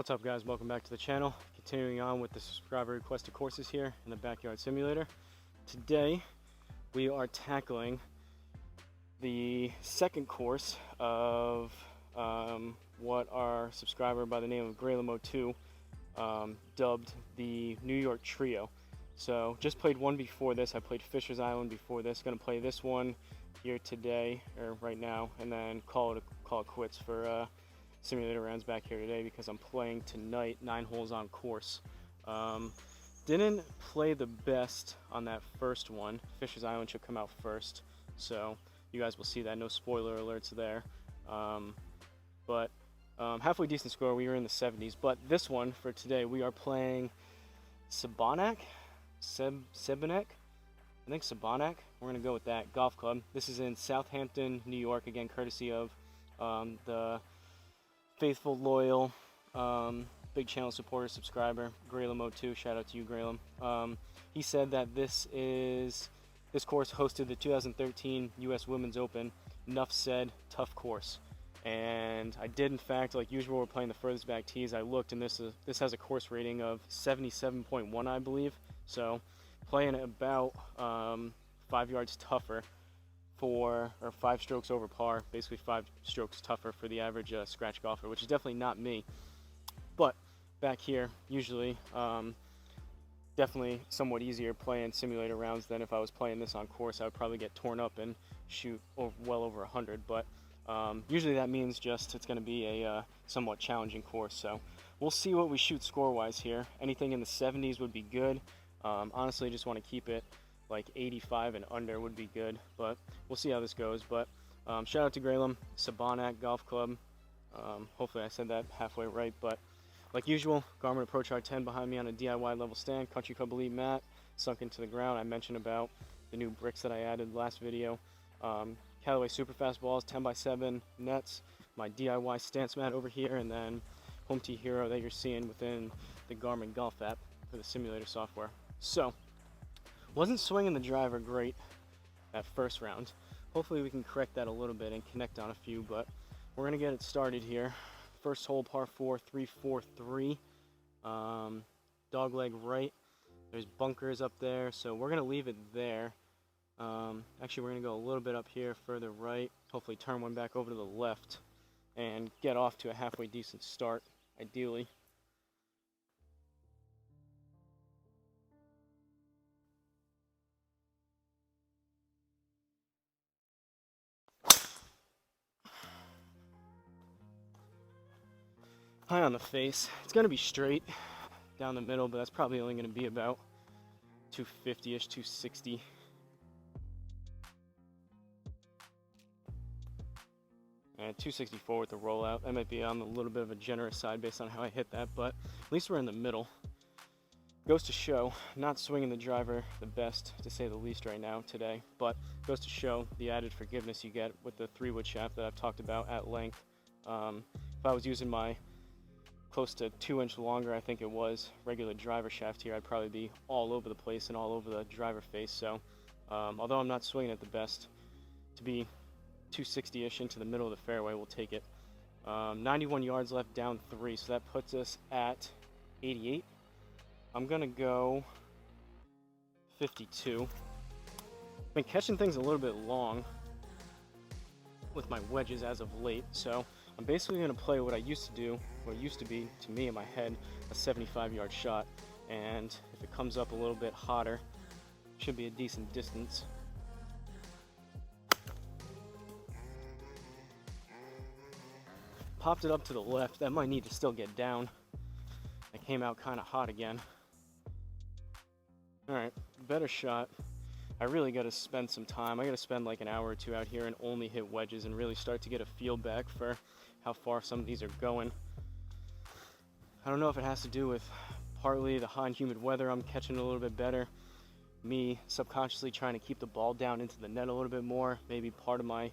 What's up, guys? Welcome back to the channel. Continuing on with the subscriber requested courses here in the Backyard Simulator. Today we are tackling the second course of what our subscriber by the name of Garmin R10 dubbed the New York Trio. So just played one before this. I played Fisher's Island before this. Gonna play this one here today, or right now, and then call it quits for simulator rounds back here today because I'm playing tonight 9 holes on course. Didn't play the best on that first one. Fisher's Island should come out first, so you guys will see that. No spoiler alerts there. But halfway decent score. We were in the 70s. But this one for today, we are playing Sebonack. Sebonack. I think Sebonack. We're gonna go with that golf club. This is in Southampton, New York. Again, courtesy of the faithful, loyal, big channel supporter, subscriber, Graylam02. Shout out to you, Graylam. He said that this course hosted the 2013 U.S. Women's Open. Enough said, tough course. And I did, in fact, like usual, we're playing the furthest back tees. I looked, and this has a course rating of 77.1, I believe. So playing about 5 yards tougher or 5 strokes over par, basically 5 strokes tougher for the average scratch golfer, which is definitely not me. But back here, usually, definitely somewhat easier playing simulator rounds than if I was playing this on course. I would probably get torn up and shoot well over 100. But usually that means just it's going to be a somewhat challenging course. So we'll see what we shoot score-wise here. Anything in the 70s would be good. Honestly, just want to keep it like 85 and under would be good, but we'll see how this goes. But shout out to Graylam, Sebonack Golf Club. Hopefully I said that halfway right. But like usual, Garmin Approach R10 behind me on a DIY level stand, Country Club Elite mat, sunk into the ground. I mentioned about the new bricks that I added last video. Callaway Superfast balls, 10x7 nets, my DIY stance mat over here, and then Home Tee Hero that you're seeing within the Garmin Golf app for the simulator software. So wasn't swinging the driver great that first round. Hopefully we can correct that a little bit and connect on a few, but we're gonna get it started here. First hole, par 4, 343, dogleg right. There's bunkers up there, so we're gonna leave it there. Actually, we're gonna go a little bit up here, further right. Hopefully turn one back over to the left and get off to a halfway decent start, ideally. High on the face. It's going to be straight down the middle, but that's probably only going to be about 250-ish, 260. And 264 with the rollout. That might be on a little bit of a generous side based on how I hit that, but at least we're in the middle. Goes to show, not swinging the driver the best, to say the least right now today, but goes to show the added forgiveness you get with the 3-wood shaft that I've talked about at length. If I was using my close to 2-inch longer, I think it was, regular driver shaft here, I'd probably be all over the place and all over the driver face. So although I'm not swinging it the best, to be 260-ish into the middle of the fairway, we'll take it. 91 yards left, down 3, so that puts us at 88. I'm gonna go 52. I've been catching things a little bit long with my wedges as of late, so I'm basically going to play what I used to do, what it used to be, to me in my head, a 75-yard shot. And if it comes up a little bit hotter, should be a decent distance. Popped it up to the left. That might need to still get down. I came out kind of hot again. Alright, better shot. I really got to spend some time. I got to spend like an hour or two out here and only hit wedges and really start to get a feel back for how far some of these are going. I don't know if it has to do with partly the hot and humid weather. I'm catching a little bit better. Me subconsciously trying to keep the ball down into the net a little bit more. Maybe part of my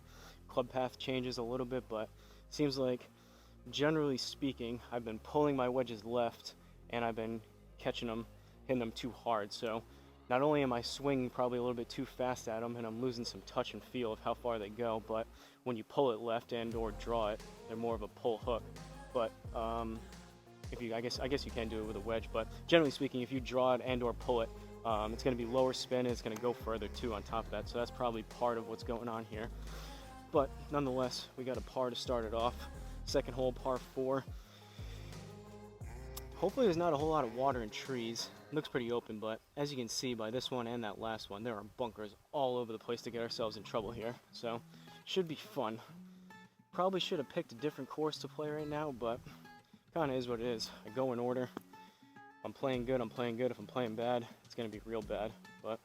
club path changes a little bit, but it seems like, generally speaking, I've been pulling my wedges left and I've been catching them, hitting them too hard. So not only am I swinging probably a little bit too fast at them and I'm losing some touch and feel of how far they go, but when you pull it left and or draw it, they're more of a pull hook. But if you, I guess you can do it with a wedge, but generally speaking, if you draw it and or pull it, it's going to be lower spin and it's going to go further too on top of that. So that's probably part of what's going on here. But nonetheless, we got a par to start it off. Second hole, par 4. Hopefully there's not a whole lot of water and trees. It looks pretty open, but as you can see by this one and that last one, there are bunkers all over the place to get ourselves in trouble here. So should be fun. Probably should have picked a different course to play right now, but kind of is what it is. I go in order. If I'm playing good, I'm playing good. If I'm playing bad, it's going to be real bad. But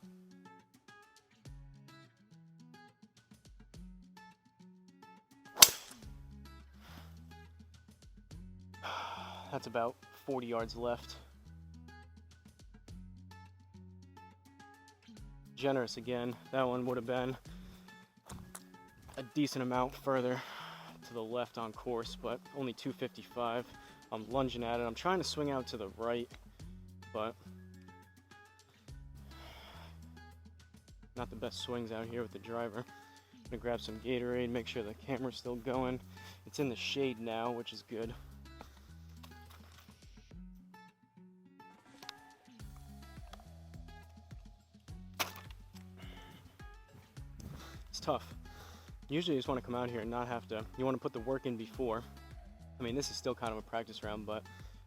that's about 40 yards left. Generous again. That one would have been a decent amount further to the left on course, but only 255. I'm lunging at it. I'm trying to swing out to the right, but not the best swings out here with the driver. I'm gonna grab some Gatorade, make sure the camera's still going. It's in the shade now, which is good. It's tough. Usually you just want to come out here and not have to, you want to put the work in before. I mean, this is still kind of a practice round, but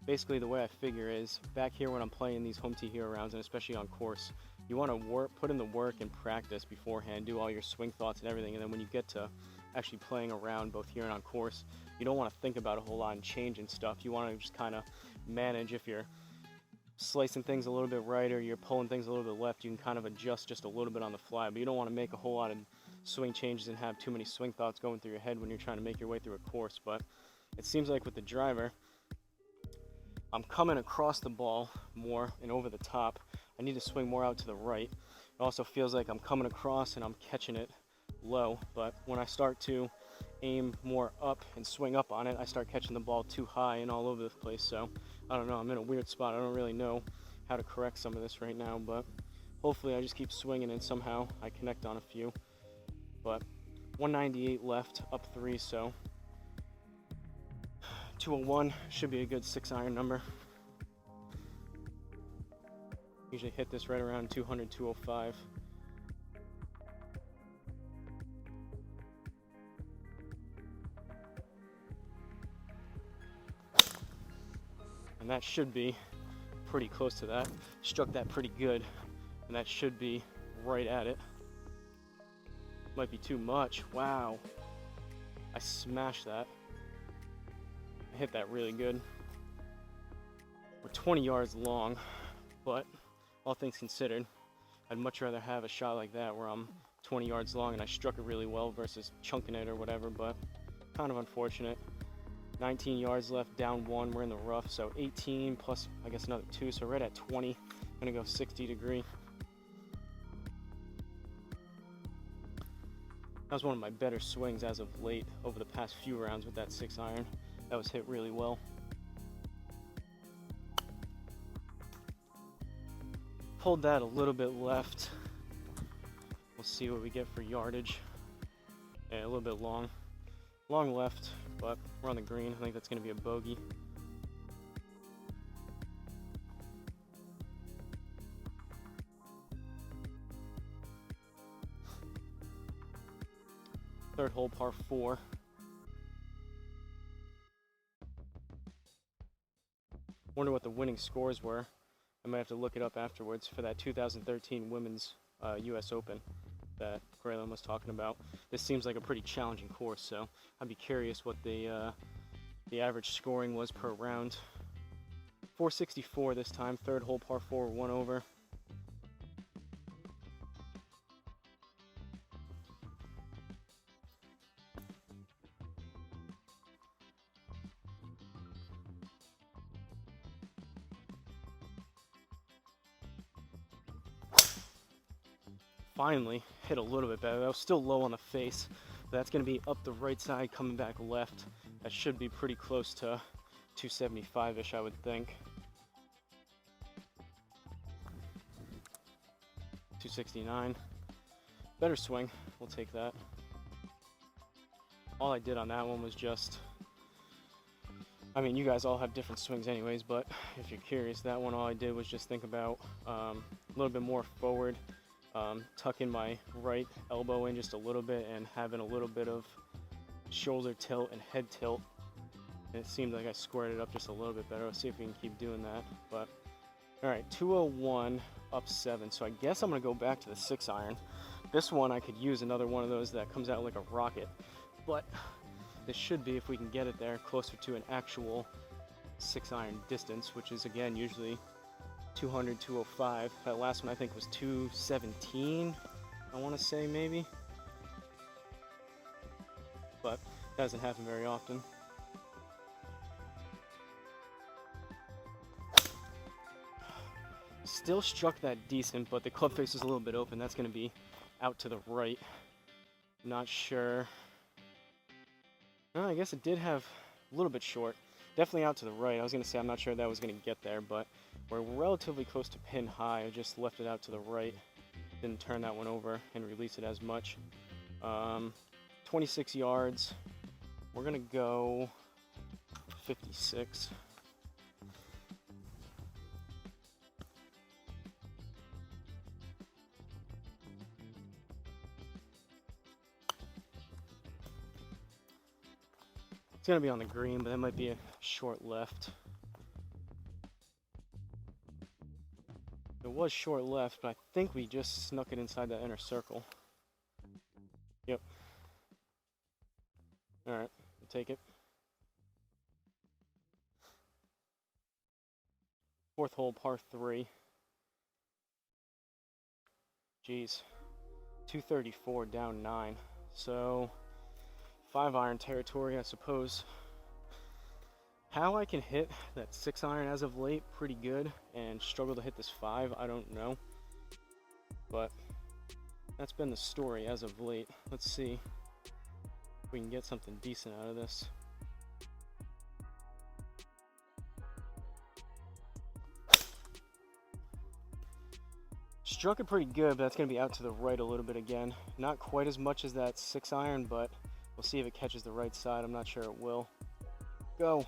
basically the way I figure is back here when I'm playing these home tee hero rounds, and especially on course, you want to put in the work and practice beforehand, do all your swing thoughts and everything, and then when you get to actually playing around both here and on course, you don't want to think about a whole lot and changing stuff. You want to just kind of manage. If you're slicing things a little bit right or you're pulling things a little bit left, you can kind of adjust just a little bit on the fly, but you don't want to make a whole lot of swing changes and have too many swing thoughts going through your head when you're trying to make your way through a course. But it seems like with the driver, I'm coming across the ball more and over the top. I need to swing more out to the right. It also feels like I'm coming across and I'm catching it low, but when I start to aim more up and swing up on it, I start catching the ball too high and all over the place. So I don't know, I'm in a weird spot. I don't really know how to correct some of this right now, but hopefully I just keep swinging and somehow I connect on a few. But 198 left, up 3, so 201 should be a good 6-iron number. Usually hit this right around 200, 205. And that should be pretty close to that. Struck that pretty good, and that should be right at it. Might be too much. Wow. I smashed that. I hit that really good. We're 20 yards long, but all things considered, I'd much rather have a shot like that where I'm 20 yards long and I struck it really well versus chunking it or whatever, but kind of unfortunate. 19 yards left, down 1, we're in the rough, so 18 plus I guess another 2, so right at 20. I'm gonna go 60 degree. That was one of my better swings as of late over the past few rounds with that 6-iron. That was hit really well. Pulled that a little bit left. We'll see what we get for yardage. Yeah, a little bit long. Long left, but we're on the green. I think that's going to be a bogey. Third hole, par 4. Wonder what the winning scores were. I might have to look it up afterwards for that 2013 Women's US Open that Graylin was talking about. This seems like a pretty challenging course, so I'd be curious what the average scoring was per round. 464 this time. Third hole, par 4, 1 over. Finally hit a little bit better. That was still low on the face. That's going to be up the right side, coming back left. That should be pretty close to 275-ish, I would think. 269. Better swing. We'll take that. All I did on that one was just I mean, you guys all have different swings anyways, but if you're curious, that one all I did was just think about a little bit more forward, tucking my right elbow in just a little bit and having a little bit of shoulder tilt and head tilt. And it seemed like I squared it up just a little bit better. Let's see if we can keep doing that. But all right, 201 up 7. So I guess I'm gonna go back to the 6 iron. This one I could use another one of those that comes out like a rocket, but this should be, if we can get it there, closer to an actual 6 iron distance, which is again usually 200, 205. That last one I think was 217, I want to say maybe, but that doesn't happen very often. Still struck that decent, but the club face is a little bit open. That's going to be out to the right. Not sure. No, I guess it did have a little bit short. Definitely out to the right. I was going to say I'm not sure that was going to get there, but we're relatively close to pin high. I just left it out to the right. Didn't turn that one over and release it as much. 26 yards. We're going to go 56. It's going to be on the green, but that might be a short left. It was short left, but I think we just snuck it inside that inner circle. Yep. All right, we'll take it. Fourth hole, par 3. Geez, 234 down 9. So 5 iron territory, I suppose. How I can hit that 6 iron as of late pretty good and struggle to hit this 5, I don't know. But that's been the story as of late. Let's see if we can get something decent out of this. Struck it pretty good, but that's going to be out to the right a little bit again. Not quite as much as that 6 iron, but we'll see if it catches the right side. I'm not sure it will. Go.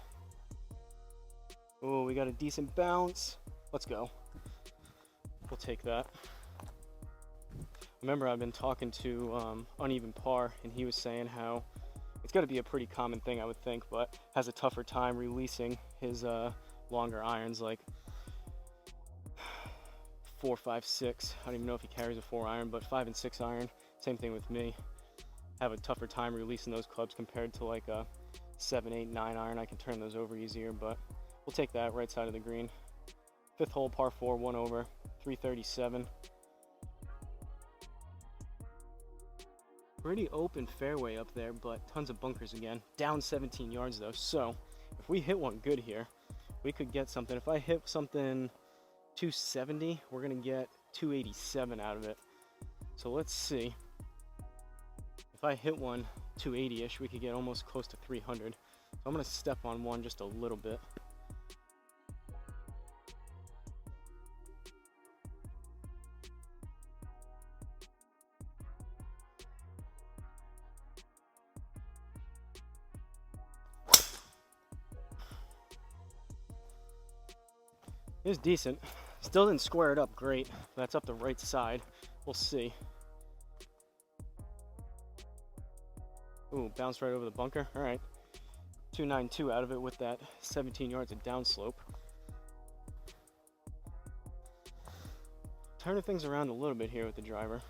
Oh, we got a decent bounce. Let's go. We'll take that. Remember, I've been talking to Uneven Par, and he was saying how it's got to be a pretty common thing, I would think, but has a tougher time releasing his longer irons, like 4, 5, 6. I don't even know if he carries a 4 iron, but 5 and 6 iron, same thing with me. Have a tougher time releasing those clubs compared to like a 7, 8, 9 iron. I can turn those over easier, but we'll take that right side of the green. 5th hole, par 4, 1 over, 337. Pretty open fairway up there, but tons of bunkers again. Down 17 yards though, so if we hit one good here, we could get something. If I hit something 270, we're gonna get 287 out of it. So let's see. If I hit one 280-ish, we could get almost close to 300. So I'm gonna step on one just a little bit. It was decent. Still didn't square it up great. That's up the right side. We'll see. Ooh, bounced right over the bunker. All right. 292 out of it with that 17 yards of downslope. Turning things around a little bit here with the driver.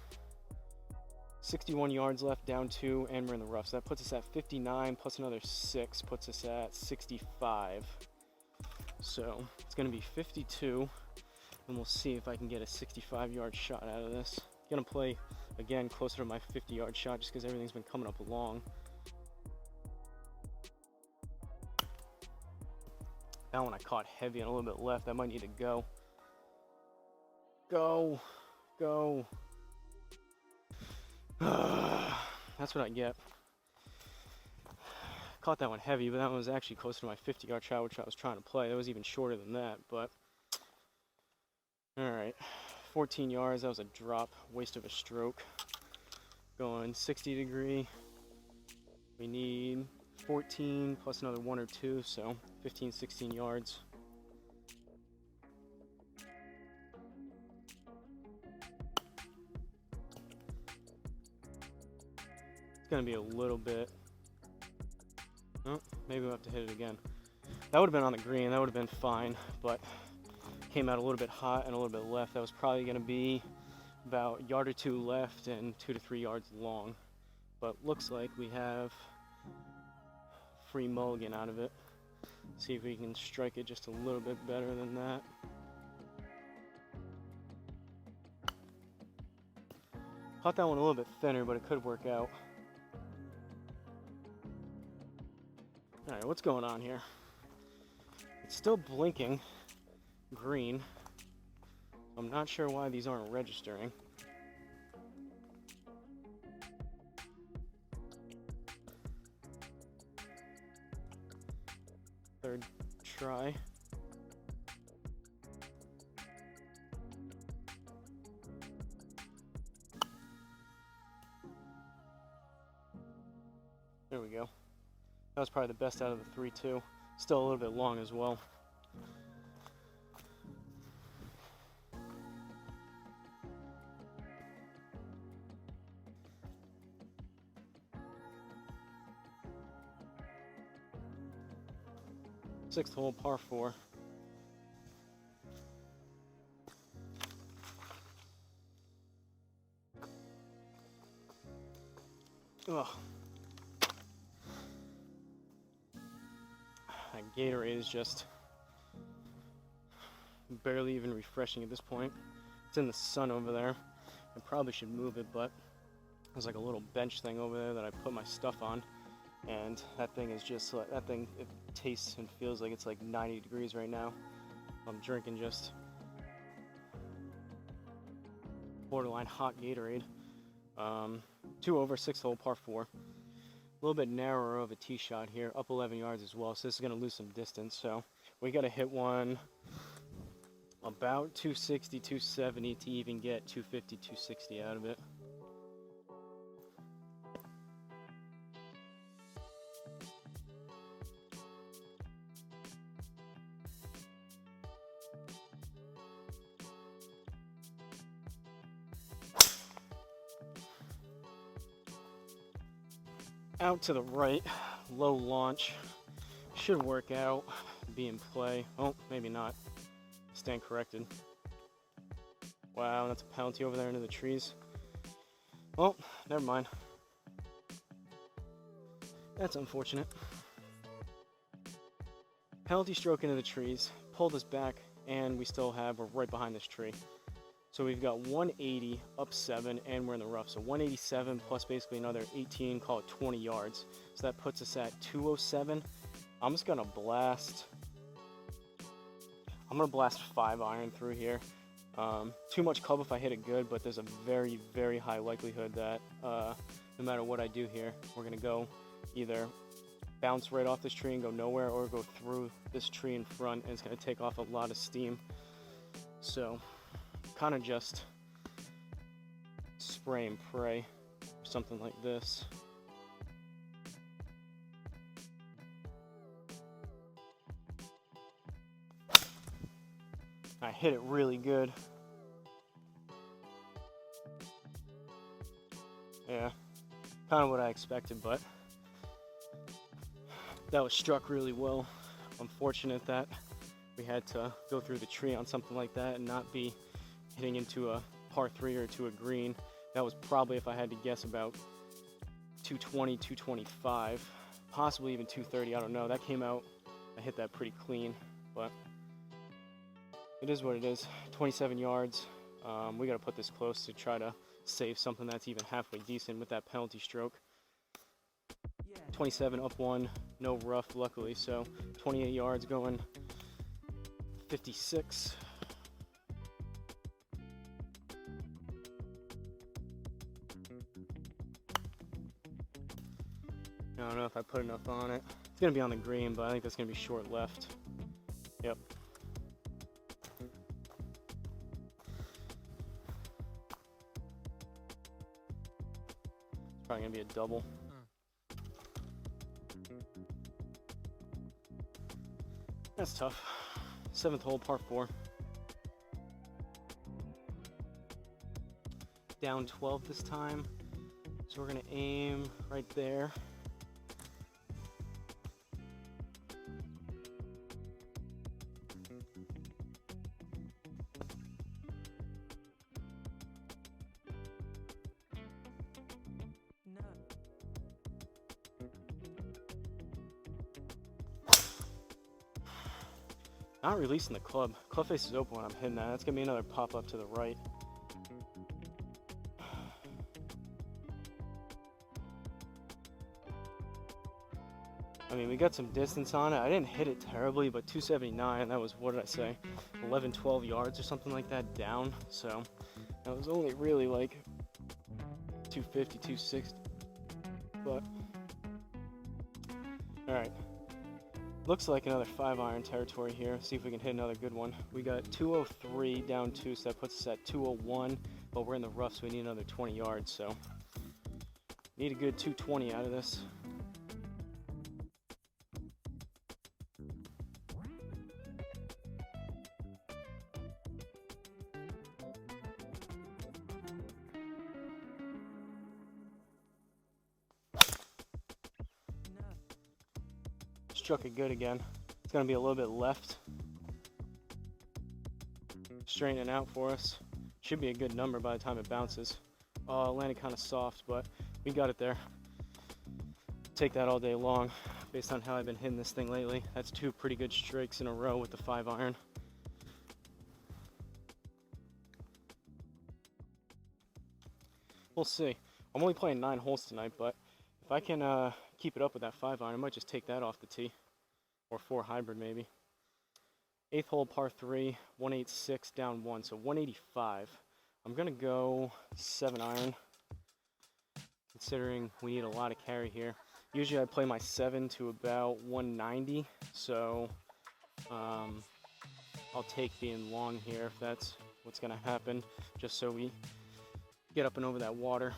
61 yards left, down 2, and we're in the rough. So that puts us at 59 plus another 6, puts us at 65. So it's going to be 52, and we'll see if I can get a 65-yard shot out of this. Going to play, again, closer to my 50-yard shot just because everything's been coming up long. That one I caught heavy and a little bit left. That might need to go. Go. Go. That's what I get. Caught that one heavy, but that one was actually closer to my 50-yard shot, which I was trying to play. That was even shorter than that, but all right. 14 yards, that was a drop, waste of a stroke. Going 60 degree. We need 14 plus another 1 or 2, so 15, 16 yards. It's gonna be a little bit. Oh, maybe we'll have to hit it again. That would have been on the green, that would have been fine, but came out a little bit hot and a little bit left. That was probably gonna be about a yard or 2 left and 2 to 3 yards long. But looks like we have free mulligan out of it. See if we can strike it just a little bit better than that. Caught that one a little bit thinner, but it could work out. Alright, what's going on here? It's still blinking green. I'm not sure why these aren't registering. Third try. There we go. That was probably the best out of the 3 too. Still a little bit long as well. Sixth hole, par 4. Ugh. That Gatorade is just barely even refreshing at this point. It's in the sun over there. I probably should move it, but there's like a little bench thing over there that I put my stuff on. And that thing is just like, that thing, it tastes and feels like it's like 90 degrees right now. I'm drinking just borderline hot Gatorade. 2 over, 6th hole, par 4. A little bit narrower of a tee shot here, up 11 yards as well, so this is going to lose some distance. So we got to hit one about 260, 270 to even get 250, 260 out of it. Out to the right, low launch, should work out, be in play. Oh, maybe not. Stand corrected. Wow, that's a penalty over there into the trees. Oh, never mind. That's unfortunate. Penalty stroke into the trees, pulled us back, and we still have, we're right behind this tree. So we've got 180 up 7 and we're in the rough. So 187 plus basically another 18, call it 20 yards. So that puts us at 207. I'm just gonna blast. I'm gonna blast 5-iron through here. Too much club if I hit it good, but there's a very, very high likelihood that no matter what I do here, we're gonna go either bounce right off this tree and go nowhere, or go through this tree in front, and it's gonna take off a lot of steam. So kind of just spray and pray, something like this. I hit it really good. Yeah, kind of what I expected, but that was struck really well. Unfortunate that we had to go through the tree on something like that and not be hitting into a par 3 or to a green. That was probably, if I had to guess, about 220, 225, possibly even 230, I don't know. That came out, I hit that pretty clean, but it is what it is. 27 yards. We got to put this close to try to save something that's even halfway decent with that penalty stroke. 27 up 1, no rough luckily, so 28 yards going 56. I don't know if I put enough on it. It's going to be on the green, but I think that's going to be short left. Yep. It's probably going to be a double. That's tough. 7th hole, par 4. Down 12 this time. So we're gonna aim right there. Not releasing the club. Club face is open when I'm hitting that. That's gonna be another pop up to the right. I mean, we got some distance on it. I didn't hit it terribly, but 279, that was, what did I say, 11, 12 yards or something like that down. So that was only really like 250, 260. But, all right. Looks like another 5-iron territory here. See if we can hit another good one. We got 203 down 2, so that puts us at 201, but we're in the rough, so we need another 20 yards. So need a good 220 out of this. Struck it good again. It's going to be a little bit left. Straightening out for us. Should be a good number by the time it bounces. Oh, it landed kind of soft, but we got it there. Take that all day long based on how I've been hitting this thing lately. That's 2 pretty good strikes in a row with the 5-iron. We'll see. I'm only playing 9 holes tonight, but if I can keep it up with that 5-iron, I might just take that off the tee. Or 4 hybrid maybe. 8th hole, par 3, 186 down 1, so 185. I'm going to go 7-iron, considering we need a lot of carry here. Usually I play my 7 to about 190, so I'll take being long here if that's what's going to happen, just so we get up and over that water.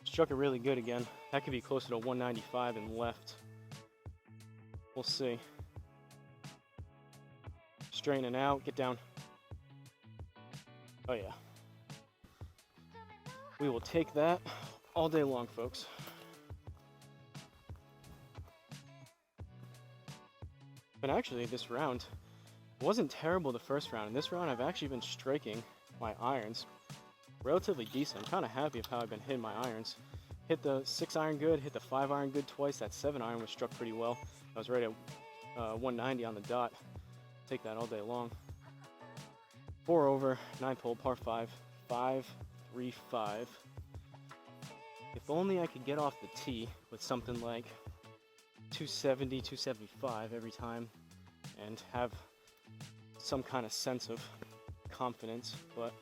Struck it really good again. That could be closer to 195 and left. We'll see. Straightening out, get down. Oh yeah. We will take that all day long, folks. But actually, this round wasn't terrible the first round. In this round, I've actually been striking my irons relatively decent. I'm kind of happy of how I've been hitting my irons. Hit the 6-iron good, hit the 5-iron good twice. That 7-iron was struck pretty well. I was right at 190 on the dot. Take that all day long. 4 over, 9th hole, par 5, 5-3-5. If only I could get off the tee with something like 270, 275 every time and have some kind of sense of confidence, but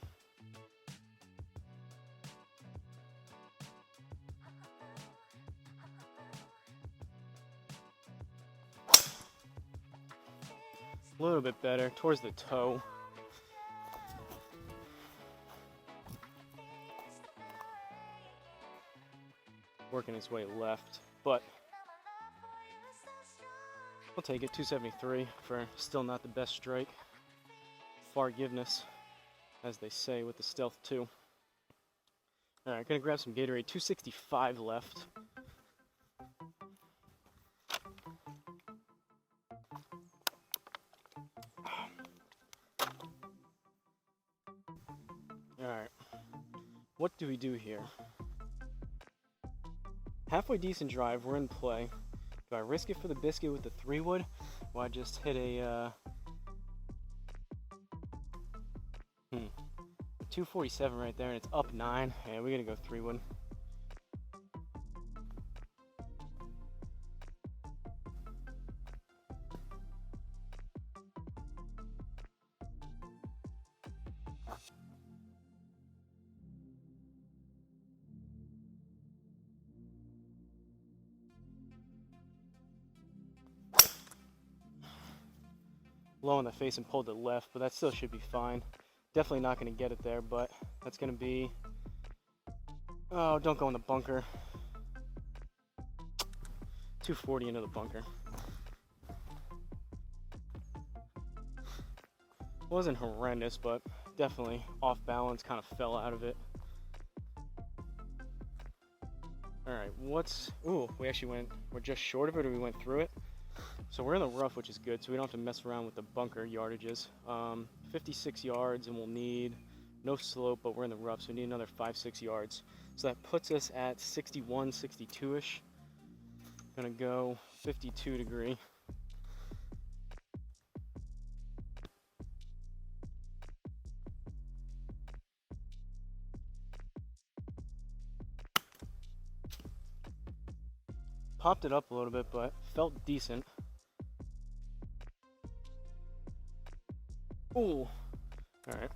a little bit better towards the toe. Working his way left, but we'll take it. 273 for still not the best strike. Forgiveness, as they say with the Stealth 2. All right, gonna grab some Gatorade. 265 left. All right, what do we do here? Halfway decent drive, we're in play. Do I risk it for the biscuit with the 3-wood? Or I just hit a 247 right there, and it's up 9. Yeah, we're gonna go 3-wood. low in the face and pulled it left, but that still should be fine. Definitely not going to get it there, but that's going to be, oh, don't go in the bunker. 240 into the bunker. Wasn't horrendous, but definitely off balance, kind of fell out of it. All right, ooh, we're just short of it, or we went through it. So we're in the rough, which is good, so we don't have to mess around with the bunker yardages. 56 yards, and we'll need no slope, but we're in the rough, so we need another 5-6 yards. So that puts us at 61, 62-ish. Gonna go 52 degree. Popped it up a little bit, but felt decent. Ooh, all right.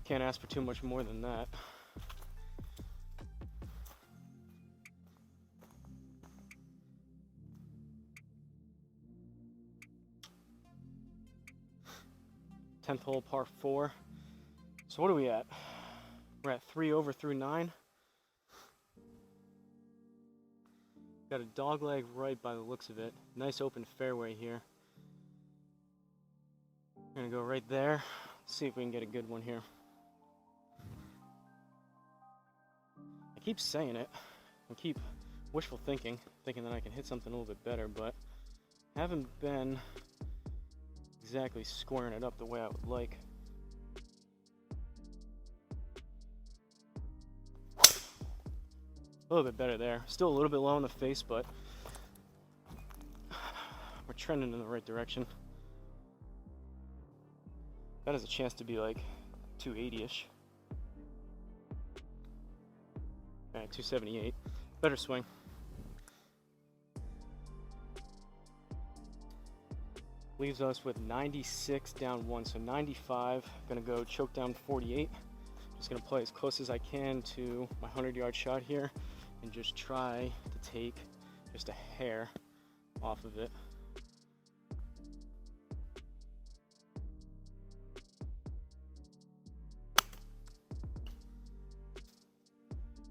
Can't ask for too much more than that. Tenth hole, par 4. So what are we at? We're at 3 over through 9. Got a dog leg right by the looks of it. Nice open fairway here. We're gonna go right there. See if we can get a good one here. I keep saying it. I keep wishful thinking that I can hit something a little bit better, but haven't been exactly squaring it up the way I would like. A little bit better there. Still a little bit low in the face, but we're trending in the right direction. That has a chance to be like 280-ish. All right, 278. Better swing. Leaves us with 96 down 1, so 95. Gonna go choke down 48. Just gonna play as close as I can to my 100-yard shot here and just try to take just a hair off of it.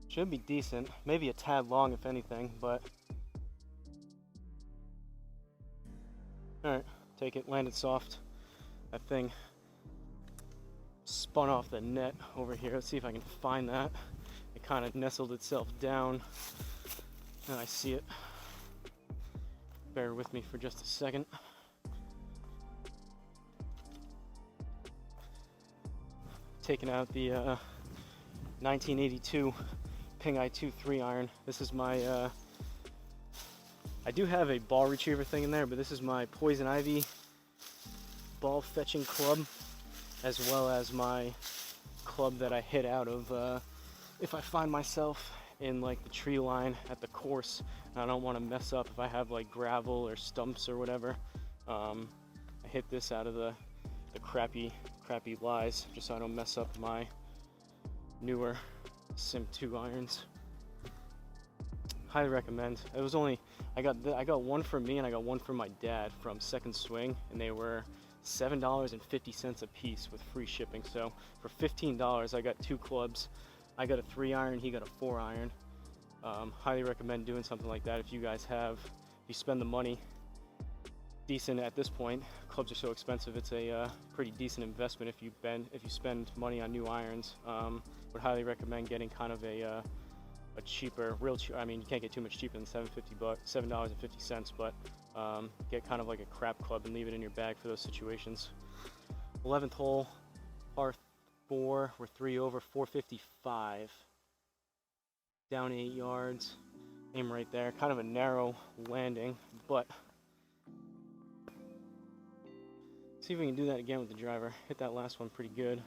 Should be decent, maybe a tad long if anything, but all right, take it, landed soft. That thing spun off the net over here. Let's see if I can find that. It kind of nestled itself down, and I see it. Bear with me for just a second. Taking out the 1982 Ping I2 3-iron. This is my, I do have a ball retriever thing in there, but this is my Poison Ivy ball fetching club, as well as my club that I hit out of if I find myself in like the tree line at the course and I don't want to mess up if I have like gravel or stumps or whatever. I hit this out of the crappy lies just so I don't mess up my newer Sim 2 irons. Highly recommend. It was only I got one for me and I got one for my dad from Second Swing, and they were $7.50 a piece with free shipping. So for $15 I got 2 clubs. I got a 3-iron, he got a 4-iron. Highly recommend doing something like that if you guys have, if you spend the money decent at this point. Clubs are so expensive, it's a pretty decent investment if you spend money on new irons. Would highly recommend getting kind of a cheaper, I mean, you can't get too much cheaper than $7.50, but get kind of like a crap club and leave it in your bag for those situations. 11th hole, par 4, we're 3 over, 455. Down 8 yards, aim right there. Kind of a narrow landing, but see if we can do that again with the driver. Hit that last one pretty good.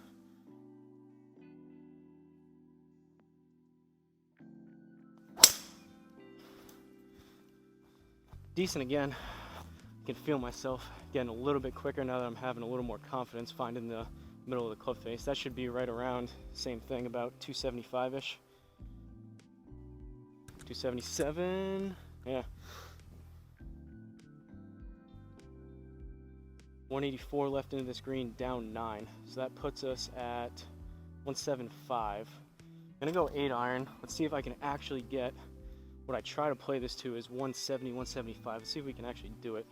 Decent again. I can feel myself getting a little bit quicker now that I'm having a little more confidence finding the middle of the club face. That should be right around, same thing, about 275-ish. 277, yeah. 184 left into this green, down 9. So that puts us at 175. I'm gonna go 8 iron. Let's see if I can actually get what I try to play this to is 170, 175. Let's see if we can actually do it.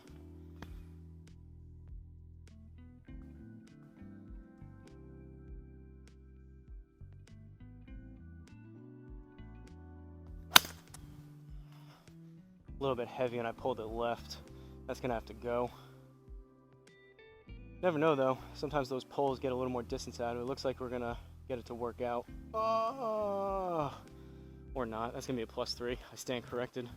A little bit heavy and I pulled it left. That's gonna have to go. Never know though, sometimes those poles get a little more distance out of it. It looks like we're gonna get it to work out. Oh, or not. That's gonna be a +3. I stand corrected.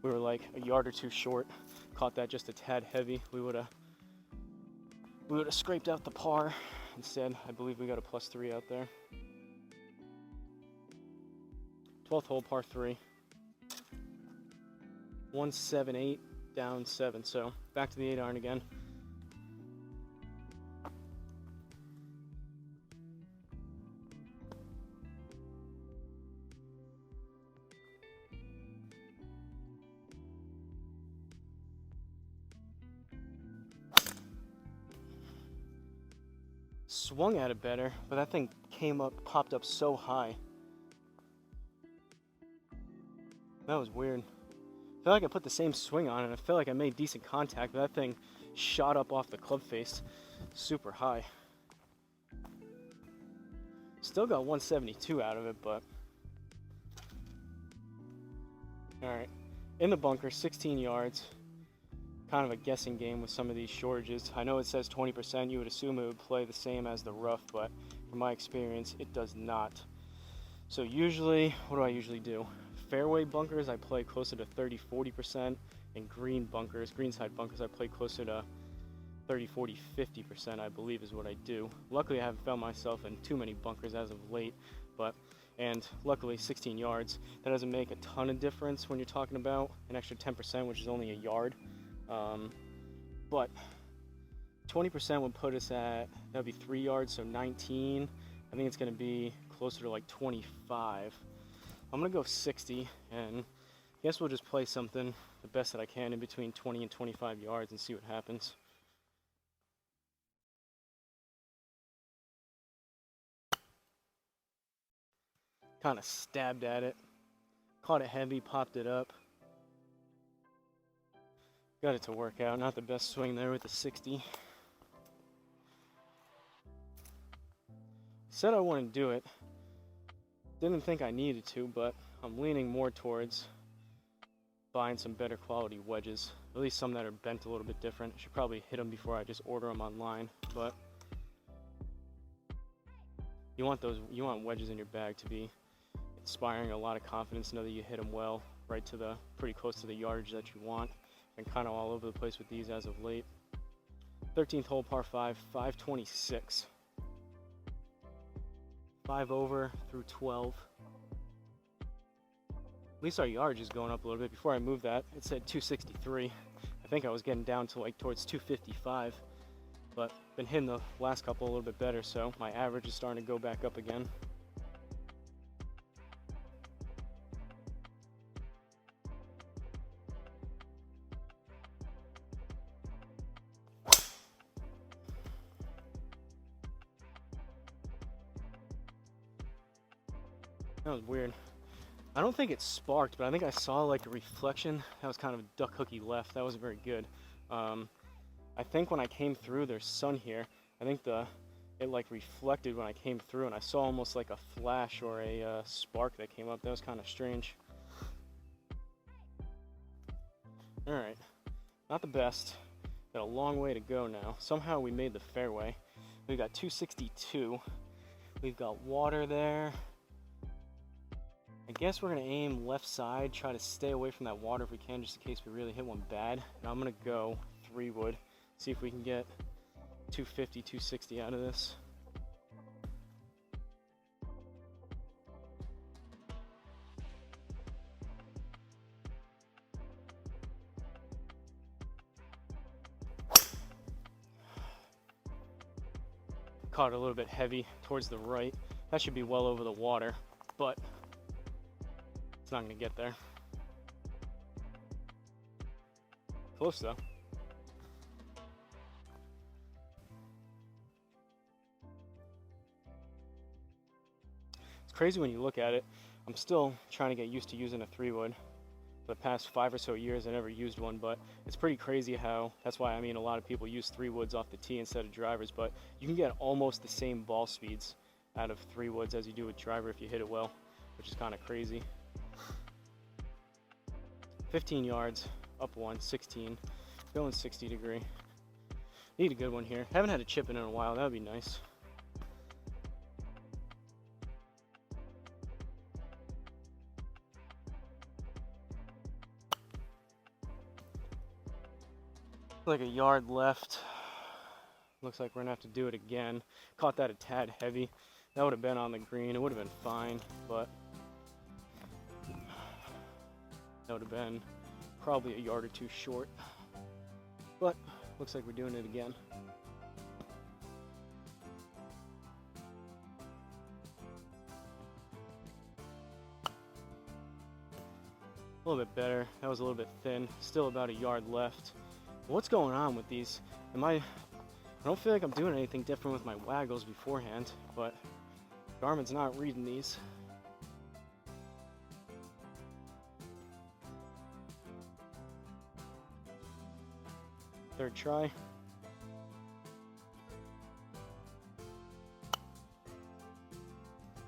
We were like a yard or two short. Caught that just a tad heavy. We would have scraped out the par. Instead, I believe we got a +3 out there. 12th hole, par 3. 178, down 7. So back to the 8 iron again. Swung at it better, but that thing popped up so high. That was weird. I feel like I put the same swing on and I feel like I made decent contact, but that thing shot up off the club face super high. Still got 172 out of it, but alright. In the bunker, 16 yards. Kind of a guessing game with some of these shortages. I know it says 20%, you would assume it would play the same as the rough, but from my experience, it does not. So usually, what do I usually do? Fairway bunkers, I play closer to 30-40%, and green bunkers, greenside bunkers, I play closer to 30-40-50%, I believe is what I do. Luckily, I haven't found myself in too many bunkers as of late, and luckily 16 yards. That doesn't make a ton of difference when you're talking about an extra 10%, which is only a yard. But 20% would put us at, that would be 3 yards, so 19. I think it's going to be closer to like 25. I'm going to go 60, and I guess we'll just play something the best that I can in between 20 and 25 yards and see what happens. Kind of stabbed at it. Caught it heavy, popped it up. Got it to work out. Not the best swing there with the 60. Said I wouldn't do it. Didn't think I needed to, but I'm leaning more towards buying some better quality wedges. At least some that are bent a little bit different. I should probably hit them before I just order them online. But you want wedges in your bag to be inspiring a lot of confidence. Know that you hit them well, right to the pretty close to the yardage that you want. Been kind of all over the place with these as of late. 13th hole, par 5, 526. 5 over through 12. At least our yardage is going up a little bit. Before I moved that, it said 263. I think I was getting down to like towards 255, but been hitting the last couple a little bit better, so my average is starting to go back up again. That was weird. I don't think it sparked, but I think I saw like a reflection. That was kind of a duck hooky left. That wasn't very good. I think when I came through, there's sun here. I think it like reflected when I came through, and I saw almost like a flash or a spark that came up. That was kind of strange. All right, not the best. Got a long way to go now. Somehow we made the fairway. We got 262. We've got water there. I guess we're gonna aim left side, try to stay away from that water if we can, just in case we really hit one bad. And I'm gonna go 3-wood, see if we can get 250, 260 out of this. Caught it a little bit heavy towards the right. That should be well over the water, but it's not gonna get there. Close though. crazy when you look at it. I'm still trying to get used to using a 3-wood. For the past 5 or so years I never used one, but it's pretty crazy how, that's why I mean a lot of people use 3-woods off the tee instead of drivers, but you can get almost the same ball speeds out of 3-woods as you do with driver if you hit it well, which is kind of crazy. 15 yards, up 1, 16, going 60 degree. Need a good one here. Haven't had a chip in a while, that would be nice. Like a yard left. Looks like we're gonna have to do it again. Caught that a tad heavy. That would have been on the green. It would have been fine, but that would have been probably a yard or two short. But looks like we're doing it again. A little bit better. That was a little bit thin. Still about a yard left. What's going on with these? I don't feel like I'm doing anything different with my waggles beforehand, but Garmin's not reading these. Third try.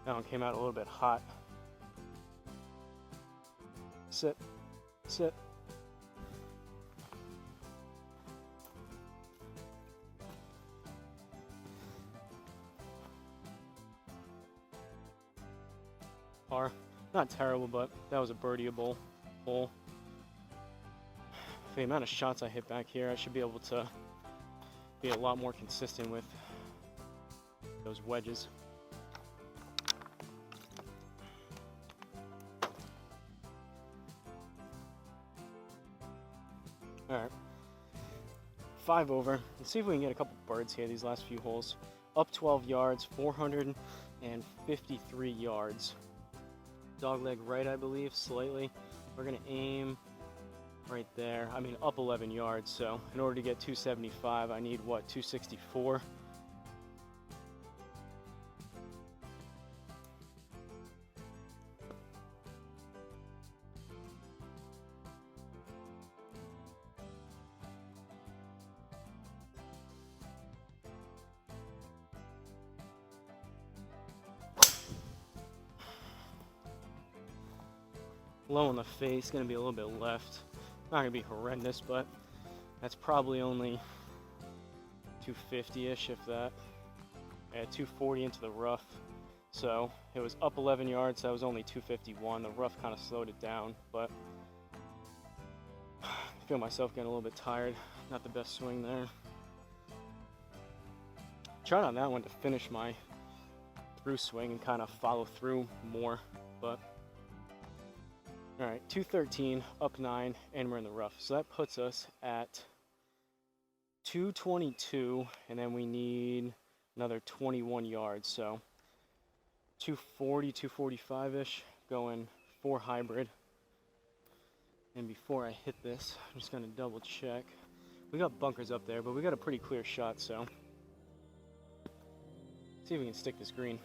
That one came out a little bit hot. Sit, sit. Par. Not terrible, but that was a birdieable hole. For the amount of shots I hit back here, I should be able to be a lot more consistent with those wedges. Alright. 5 over. Let's see if we can get a couple birds here these last few holes. Up 12 yards, 453 yards. Dogleg right, I believe, slightly. We're gonna aim right there. I mean, up 11 yards, so in order to get 275, I need what, 264? Low on the face, gonna be a little bit left. Not gonna be horrendous, but that's probably only 250-ish, if that. Yeah, 240 into the rough. So it was up 11 yards, that was only 251. The rough kind of slowed it down, but I feel myself getting a little bit tired. Not the best swing there. Tried on that one to finish my through swing and kind of follow through more, but all right, 213, up 9, and we're in the rough. So that puts us at 222, and then we need another 21 yards. So 240, 245-ish, going 4 hybrid. And before I hit this, I'm just gonna double check. We got bunkers up there, but we got a pretty clear shot, so see if we can stick this green.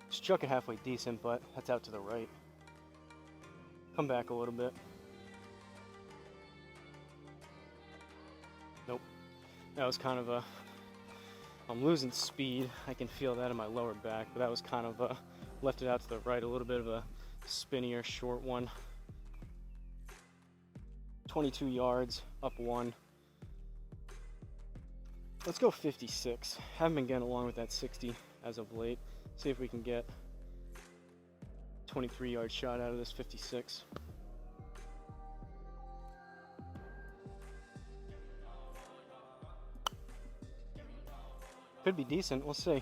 Struck it halfway decent, but that's out to the right. Come back a little bit. Nope. That was kind of a... I'm losing speed. I can feel that in my lower back, but that was kind of a... Left it out to the right, a little bit of a spinnier, short one. 22 yards, up 1. Let's go 56. Haven't been getting along with that 60 as of late. See if we can get 23-yard shot out of this 56. Could be decent, we'll see.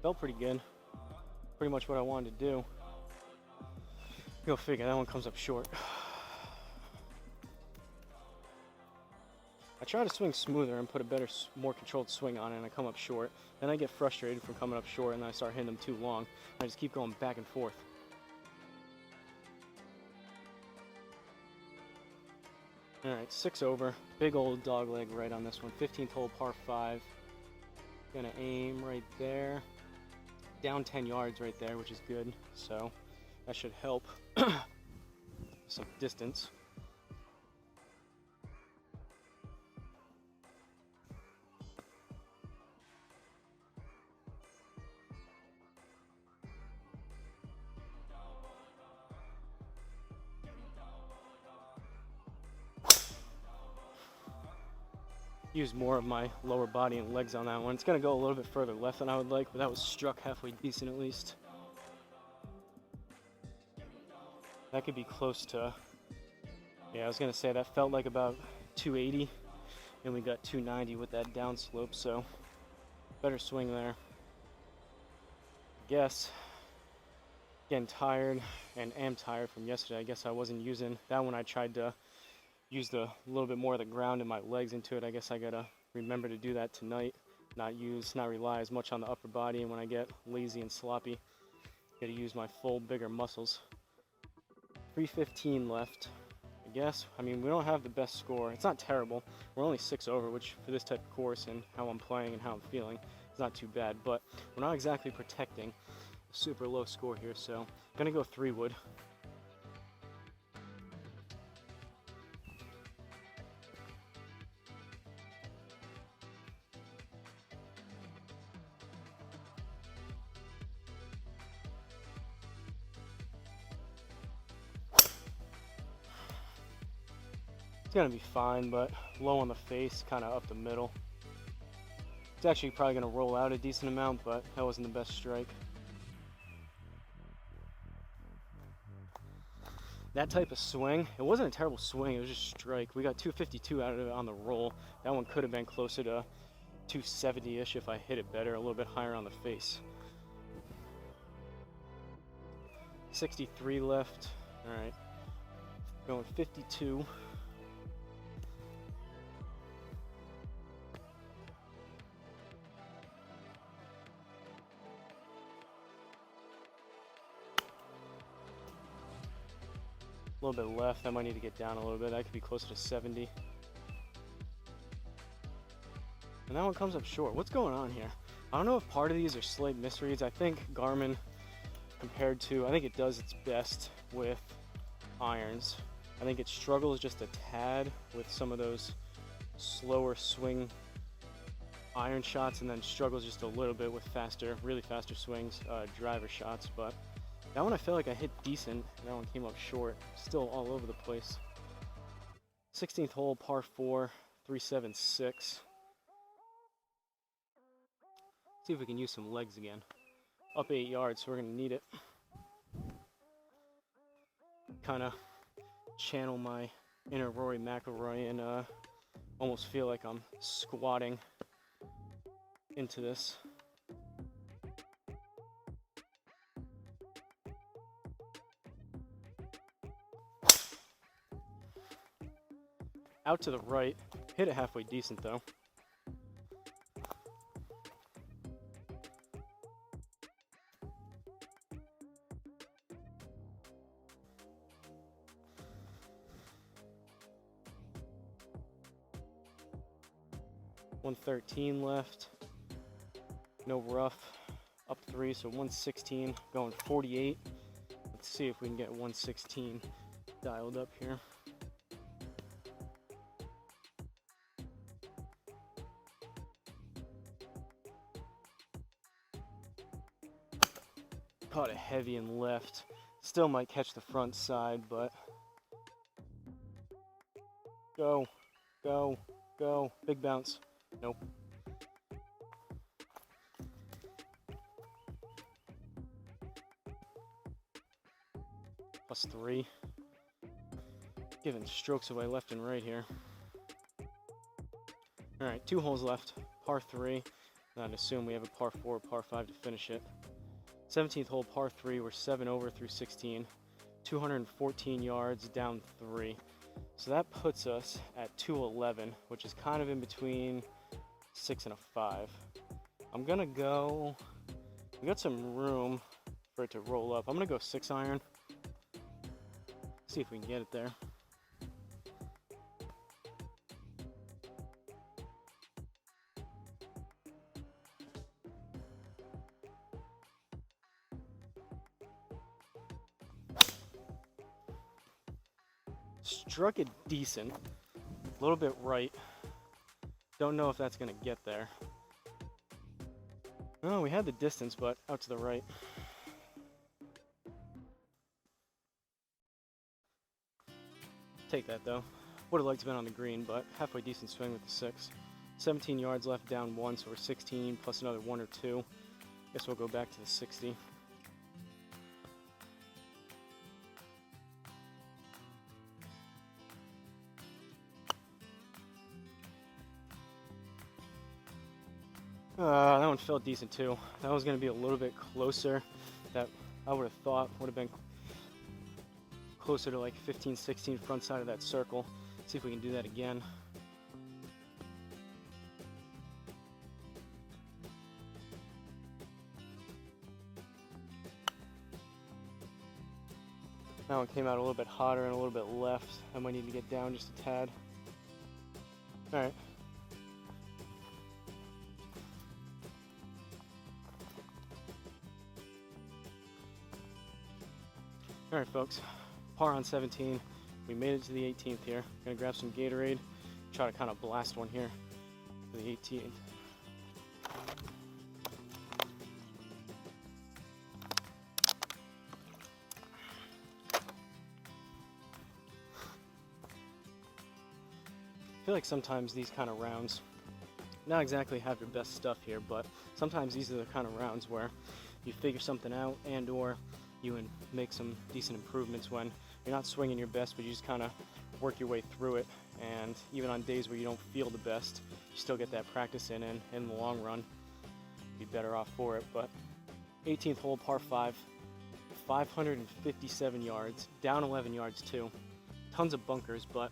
Felt pretty good. Pretty much what I wanted to do. Go figure, that one comes up short. I try to swing smoother and put a better, more controlled swing on it, and I come up short. Then I get frustrated from coming up short, and then I start hitting them too long. I just keep going back and forth. All right, 6 over, big old dog leg right on this one. 15th hole, par 5. Gonna aim right there. Down 10 yards right there, which is good. So that should help some distance. Use more of my lower body and legs on that one. It's gonna go a little bit further left than I would like, but that was struck halfway decent at least. That could be close to, yeah, I was gonna say that felt like about 280, and we got 290 with that downslope, so better swing there. I guess, getting tired, and am tired from yesterday. I guess I wasn't using, that one I tried to use a little bit more of the ground and my legs into it. I guess I gotta remember to do that tonight. Not rely as much on the upper body, and when I get lazy and sloppy, gotta use my full, bigger muscles. 315 left, I guess. I mean, we don't have the best score. It's not terrible. We're only 6 over, which for this type of course and how I'm playing and how I'm feeling, it's not too bad. But we're not exactly protecting a super low score here, so I'm gonna go 3-wood. It's gonna be fine, but low on the face, kind of up the middle. It's actually probably gonna roll out a decent amount, but that wasn't the best strike. That type of swing, it wasn't a terrible swing, it was just strike. We got 252 out of it on the roll. That one could have been closer to 270-ish if I hit it better, a little bit higher on the face. 63 left. All right, going 52. A little bit left. I might need to get down a little bit. That could be closer to 70. And that one comes up short. What's going on here? I don't know if part of these are slight misreads. I think Garmin, compared to, I think it does its best with irons. I think it struggles just a tad with some of those slower swing iron shots, and then struggles just a little bit with faster, really faster swings, driver shots. But that one I feel like I hit decent. That one came up short. Still all over the place. 16th hole, par 4, 376. See if we can use some legs again. Up 8 yards, so we're gonna need it. Kind of channel my inner Rory McIlroy and almost feel like I'm squatting into this. Out to the right, hit it halfway decent though. .113 left, no rough, up 3, so 116, going 48. Let's see if we can get 116 dialed up here. Caught it heavy and left. Still might catch the front side, but go, go, go. Big bounce. Nope. +3. Giving strokes away left and right here. All right, 2 holes left. Par 3. And I'd assume we have a par 4, par 5 to finish it. 17th hole, par 3. We're 7 over through 16. 214 yards, down 3. So that puts us at 211, which is kind of in between 6 and a 5. I'm gonna go, we got some room for it to roll up. I'm gonna go 6-iron. See if we can get it there. Struck it decent, a little bit right. Don't know if that's gonna get there. Oh, we had the distance, but out to the right. Take that though. Would have liked to have been on the green, but halfway decent swing with the 6. 17 yards left, down 1, so we're 16 plus another 1 or 2. Guess we'll go back to the 60. That one felt decent too. That was going to be a little bit closer. That I would have thought would have been closer to like 15, 16 front side of that circle. See if we can do that again. That one came out a little bit hotter and a little bit left. I might need to get down just a tad. Alright. Alright folks, par on 17. We made it to the 18th here. Gonna grab some Gatorade, try to kind of blast one here for the 18th. I feel like sometimes these kind of rounds, not exactly have your best stuff here, but sometimes these are the kind of rounds where you figure something out and or you can make some decent improvements when you're not swinging your best, but you just kind of work your way through it. And even on days where you don't feel the best, you still get that practice in, and in the long run, be better off for it. But 18th hole, par 5, 557 yards, down 11 yards too. Tons of bunkers, but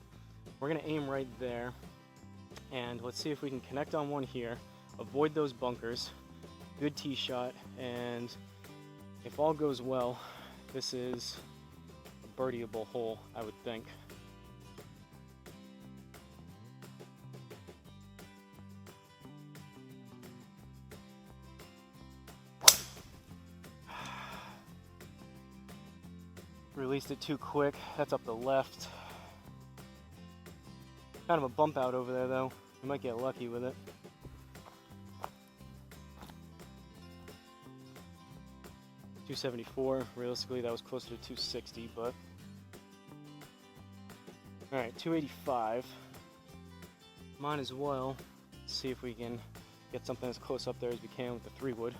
we're gonna aim right there. And let's see if we can connect on one here, avoid those bunkers, good tee shot, and if all goes well, this is a birdieable hole, I would think. Released it too quick. That's up the left. Kind of a bump out over there though. We might get lucky with it. .274. Realistically, that was closer to 260, but all right, 285. Might as well see if we can get something as close up there as we can with the 3-wood.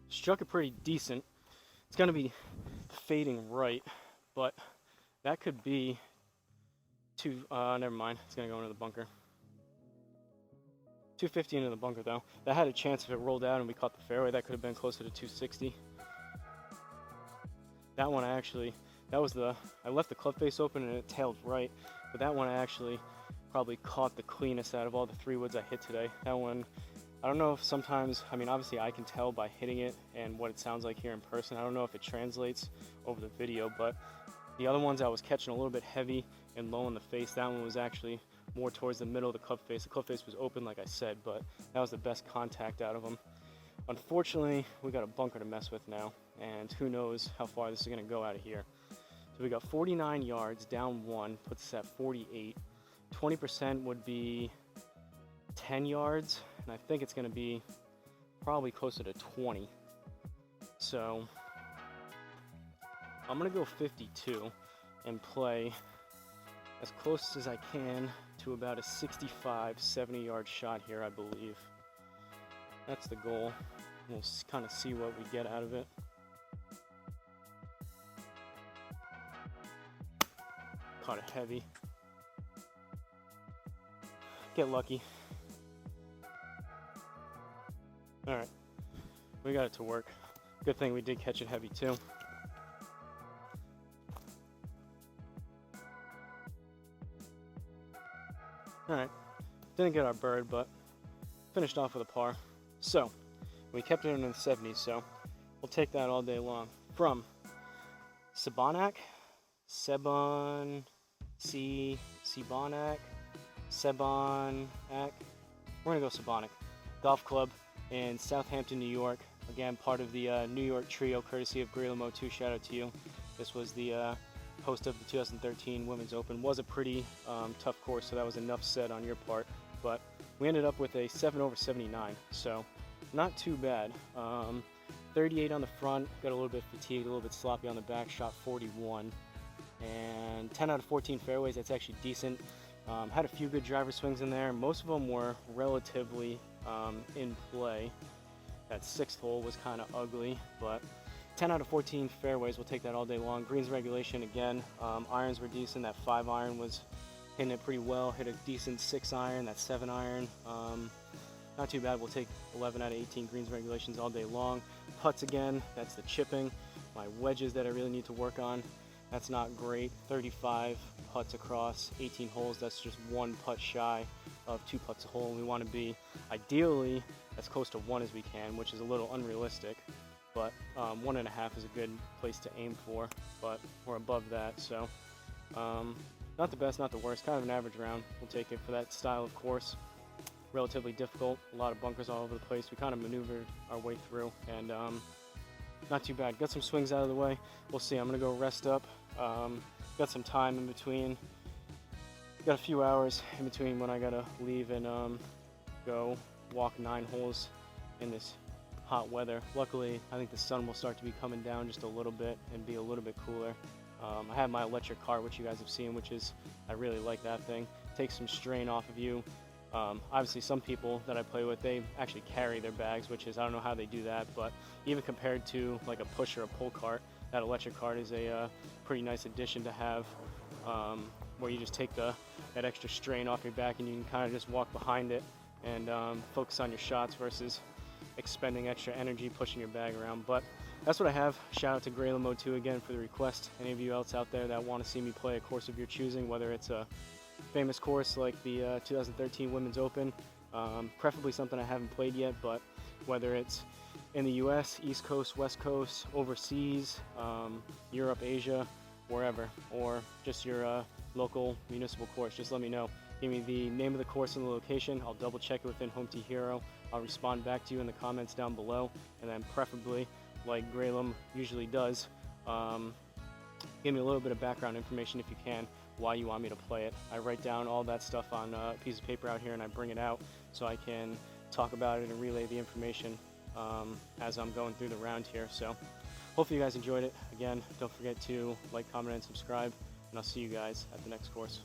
Struck it pretty decent. It's going to be fading right, but that could be never mind, it's going to go into the bunker. 250 into the bunker though. That had a chance if it rolled out and we caught the fairway. That could have been closer to 260. That one I left the club face open and it tailed right, but that one I actually probably caught the cleanest out of all the 3-woods I hit today. That one, I don't know if sometimes, I mean obviously I can tell by hitting it and what it sounds like here in person. I don't know if it translates over the video, but the other ones I was catching a little bit heavy and low in the face. That one was actually more towards the middle of the club face. The club face was open like I said, but that was the best contact out of them. Unfortunately, we got a bunker to mess with now, and who knows how far this is going to go out of here. So we got 49 yards, down 1, puts us at 48. 20% would be 10 yards, and I think it's going to be probably closer to 20. So I'm going to go 52 and play as close as I can to about a 65, 70 yard shot here, I believe. That's the goal. We'll kind of see what we get out of it. Caught it heavy. Get lucky. Alright, we got it to work. Good thing we did catch it heavy too. Alright, didn't get our bird, but finished off with a par. So, we kept it in the 70s, so we'll take that all day long. From Sebonack, Sebonack, Sebonack. We're gonna go Sebonack Golf Club in Southampton, New York. Again, part of the New York trio, courtesy of Garmin R10. Shout out to you. This was the host of the 2013 Women's Open. Was a pretty tough course, so that was enough said on your part. But we ended up with a 7 over 79, so not too bad. 38 on the front, got a little bit fatigued, a little bit sloppy on the back, shot 41. And 10 out of 14 fairways, that's actually decent. Had a few good driver swings in there. Most of them were relatively in play. That 6th hole was kind of ugly, but 10 out of 14 fairways, we'll take that all day long. Greens regulation again, irons were decent. That 5 iron was hitting it pretty well. Hit a decent 6 iron, that 7 iron. Not too bad. We'll take 11 out of 18 greens regulations all day long. Putts again, that's the chipping. My wedges that I really need to work on, that's not great. 35 putts across 18 holes. That's just 1 putt shy of 2 putts a hole. We want to be ideally as close to 1 as we can, which is a little unrealistic, but 1.5 is a good place to aim for, but we're above that, so not the best, not the worst, kind of an average round. We'll take it for that style of course. Relatively difficult, a lot of bunkers all over the place. We kind of maneuvered our way through, and not too bad. Got some swings out of the way. We'll see. I'm gonna go rest up. Got some time in between. Got a few hours in between when I gotta leave and go walk 9 holes in this hot weather. Luckily, I think the sun will start to be coming down just a little bit and be a little bit cooler. I have my electric cart, which you guys have seen, which is, I really like that thing. Takes some strain off of you. Obviously some people that I play with, they actually carry their bags, which is, I don't know how they do that, but even compared to like a push or a pull cart, that electric cart is a pretty nice addition to have, where you just take that extra strain off your back and you can kind of just walk behind it and focus on your shots versus expending extra energy pushing your bag around. But that's what I have. Shout out to Garmin R10 again for the request. Any of you else out there that want to see me play a course of your choosing, whether it's a famous course like the 2013 Women's Open, preferably something I haven't played yet, but whether it's in the US, East Coast, West Coast, overseas, Europe, Asia, wherever, or just your local municipal course, just let me know. Give me the name of the course and the location. I'll double check it within Home T Hero. I'll respond back to you in the comments down below, and then preferably, like Graylam usually does, give me a little bit of background information if you can, why you want me to play it. I write down all that stuff on a piece of paper out here and I bring it out so I can talk about it and relay the information as I'm going through the round here. So hopefully you guys enjoyed it. Again, don't forget to like, comment, and subscribe, and I'll see you guys at the next course.